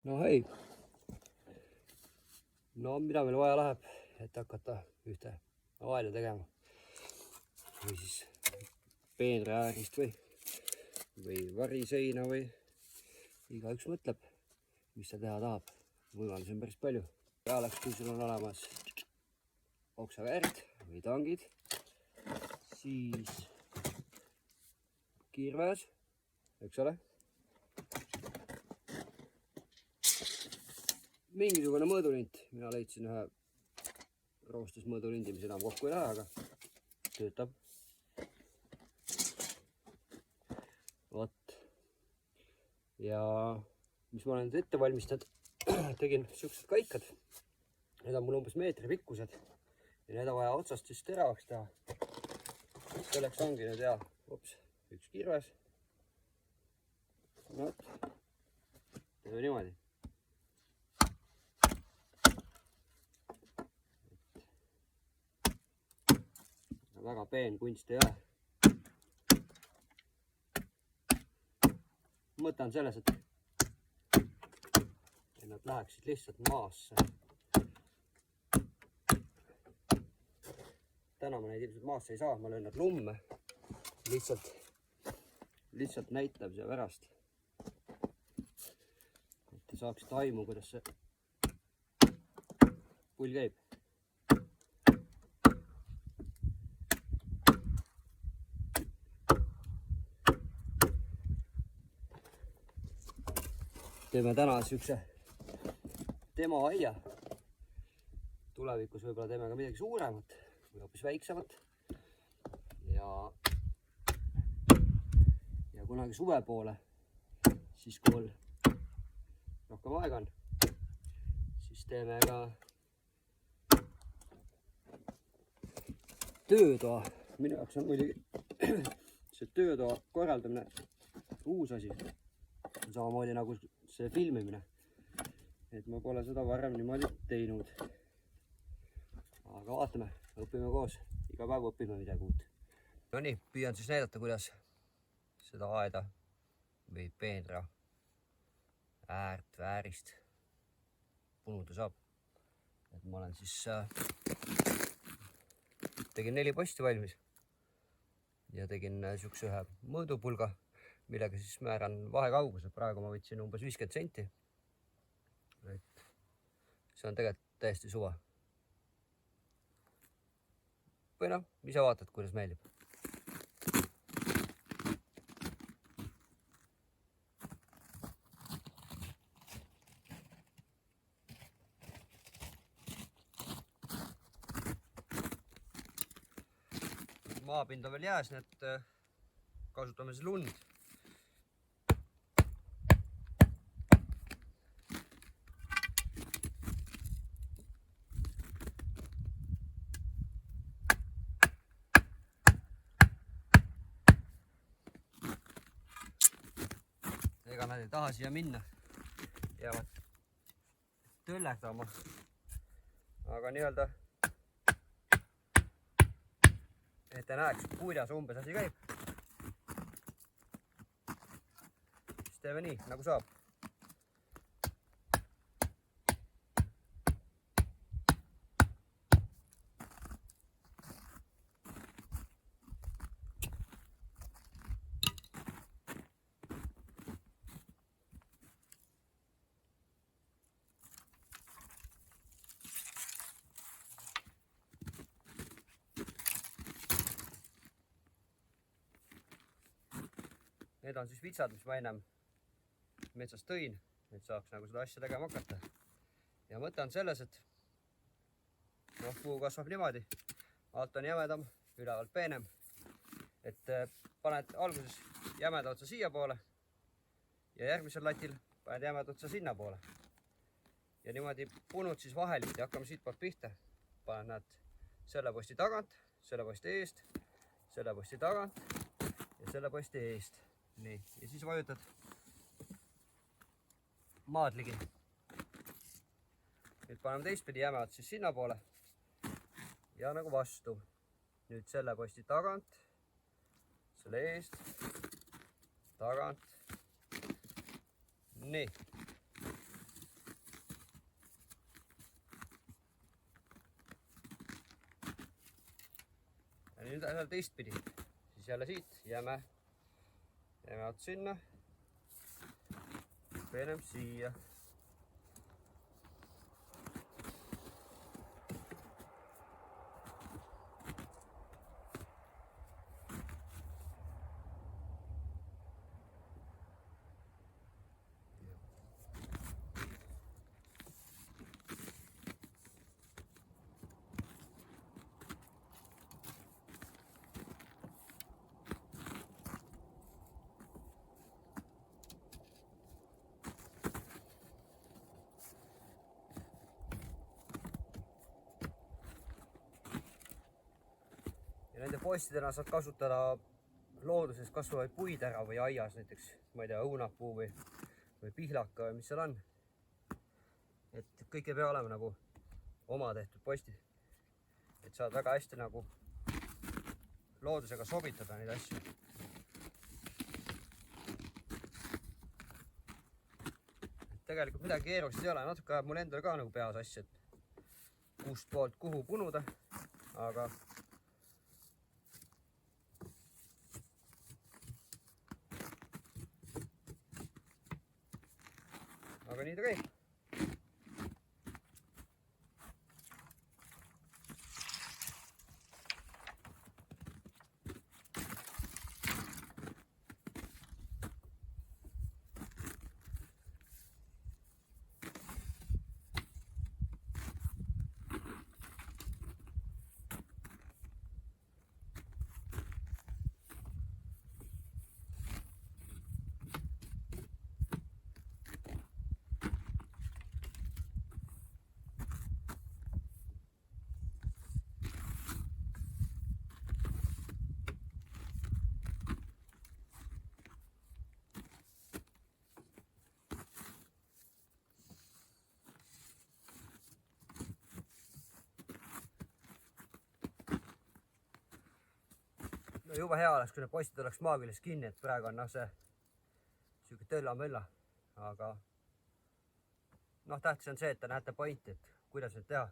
No hei, no mida meil vaja läheb, et hakata ühte aeda tegema või siis peenraäärist või variseina või igaüks mõtleb, mis ta teha tahab. Võimalusi on päris palju. Pealeks, kui sul on olemas oksaväärt või tangid, siis kiirväes, eks ole. Mingisugune mõõdulint, mina leidsin ühe roostes mõõdulindi, mis enam kokku ei lähe, aga töötab. Vot. Ja mis ma olen ette valmistanud, tegin siuksed kaikad. Need on mul umbes meetri pikkused ja need on vaja otsast siis teravaks teha. Selleks ongi nüüd hea, üks kirves. Vot. Teeme niimoodi. Väga peen kunst ei ole. Mõte on selles, et nad läheksid lihtsalt maasse. Täna ma neid ilmselt maasse ei saa, ma löön nad lumme. Lihtsalt näitab see pärast. Et te saaksid aimu, kuidas see pull käib. Teeme täna siukse demo aia. Tulevikus võib-olla teeme ka midagi suuremat või hoopis väiksemat. Ja kunagi suve poole, siis kui rohkem aega on, siis teeme ka töötoa. Minu jaoks on muidugi see töötoa korraldamine uus asi. Samamoodi nagu see filmimine, et ma pole seda varem niimoodi teinud. Aga vaatame, õpime koos, iga päev õpime midagi uut. No nii, püüan siis näidata, kuidas seda aeda või peenra väärist punuda saab. Et ma olen siis tegin 4 posti valmis ja tegin siukse ühe mõõdupulga, millega siis määran vahekaugused. Praegu ma võtsin umbes 50 senti. Et see on tegelikult täiesti suva. Või noh, ise vaatad, kuidas meeldib. Maapind on veel jääs, nii et kasutame siis lund. Ega nad ei taha siia minna, jäävad töllerdama, aga nii-öelda, et te näeks, kuidas umbes asi käib. Siis teeme nii, nagu saab. Need on siis vitsad, mis ma ennem metsast tõin, et saaks nagu seda asja tegema hakata. Ja mõte on selles, et puu kasvab niimoodi, alt on jämedam, ülevalt peenem. Et paned alguses jämeda otsa siia poole ja järgmisel latil paned jämeda otsa sinna poole. Ja niimoodi punud siis vaheliti, hakkame siit poolt pihta. Paned nad selle posti tagant, selle posti eest, selle posti tagant ja selle posti eest. Nii, ja siis vajutad maad ligi. Nüüd paneme teistpidi jämevad siis sinna poole ja nagu vastu. Nüüd selle posti tagant, selle eest, tagant. Nii. nüüd jälle teistpidi, siis jälle siit jääme ots sinna, ennem siia. Nende postidena saad kasutada looduses kasvavaid puid ära või aias näiteks, ma ei tea, õunapuu või pihlaka või mis seal on. Et kõik ei pea olema nagu oma tehtud postid. Et saad väga hästi nagu loodusega sobitada neid asju. Et tegelikult midagi keerulist ei ole, natuke ajab mul endal ka nagu peas asja, et kust poolt kuhu punuda, aga nii ta käib. No juba hea oleks, kui need postid oleks maaküljes kinni, et praegu on see siuke tõlla-mölla, aga tähtis on see, et te näete pointi, et kuidas nüüd teha.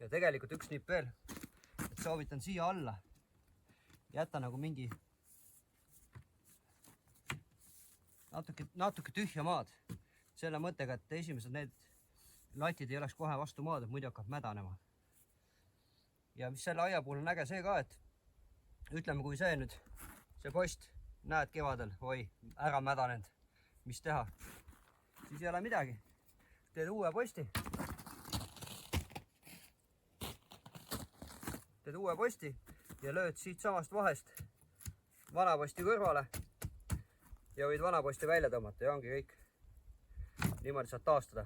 Ja tegelikult üks nipp veel, et soovitan siia alla jätta nagu mingi natuke tühja maad. Selle mõttega, et esimesed need latid ei oleks kohe vastu maad, et muidu hakkab mädanema. Ja mis selle aia puhul on äge see ka, et ütleme, kui see post näed kevadel, oi, ära mädanenud, mis teha, siis ei ole midagi. Teed uue posti. Teed uue posti. Ja lööd siit samast vahest vana posti kõrvale ja võid vana posti välja tõmmata ja ongi kõik. Niimoodi saad taastada.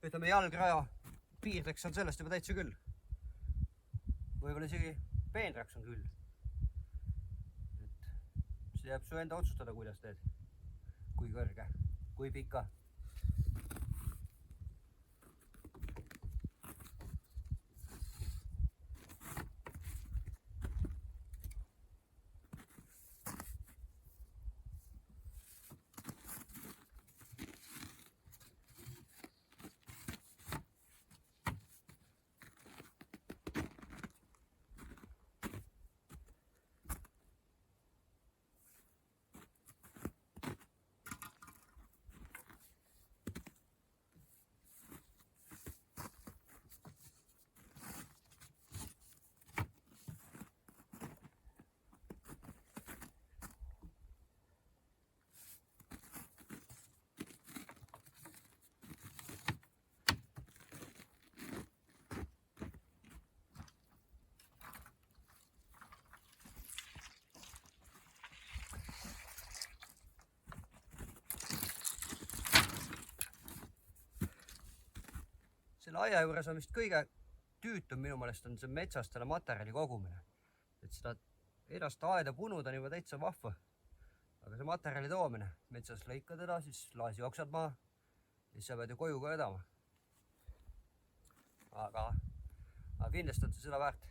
Ütleme, jalgraja piirdeks on sellest juba täitsa küll. Võib-olla isegi peenraks on küll. Et see jääb su enda otsustada, kuidas teed. Kui kõrge, kui pika. selle aia juures on vist kõige tüütum minu meelest on see metsast selle materjali kogumine. Et seda edast aeda punud on juba täitsa vahva. Aga see materjali toomine, metsas lõikad teda, siis laas jooksad maha, siis sa pead ju koju ka vedama. Aga kindlasti on see seda väärt.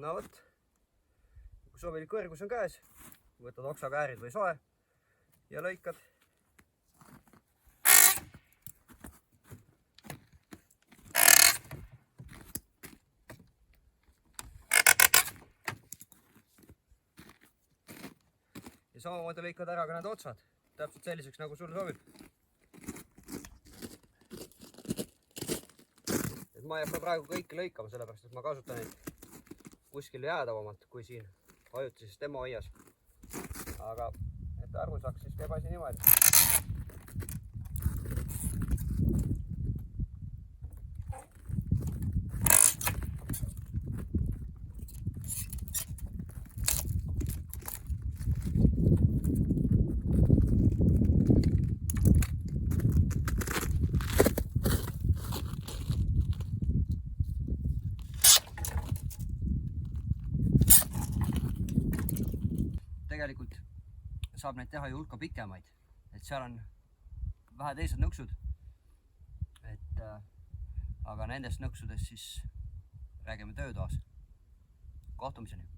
No vot, kui sobilik kõrgus on käes, võtad oksakäärid või soe ja lõikad. Ja samamoodi lõikad ära ka need otsad, täpselt selliseks, nagu sulle sobib. Et ma ei hakka praegu kõiki lõikama, sellepärast et ma kasutan neid kuskil jäädavamalt kui siin ajutises demoaias. Aga et aru saaks, siis teeb asi niimoodi. tegelikult saab neid teha ju hulka pikemaid, et seal on vähe teised nõksud, et aga nendest nõksudest siis räägime töötoas. Kohtumiseni!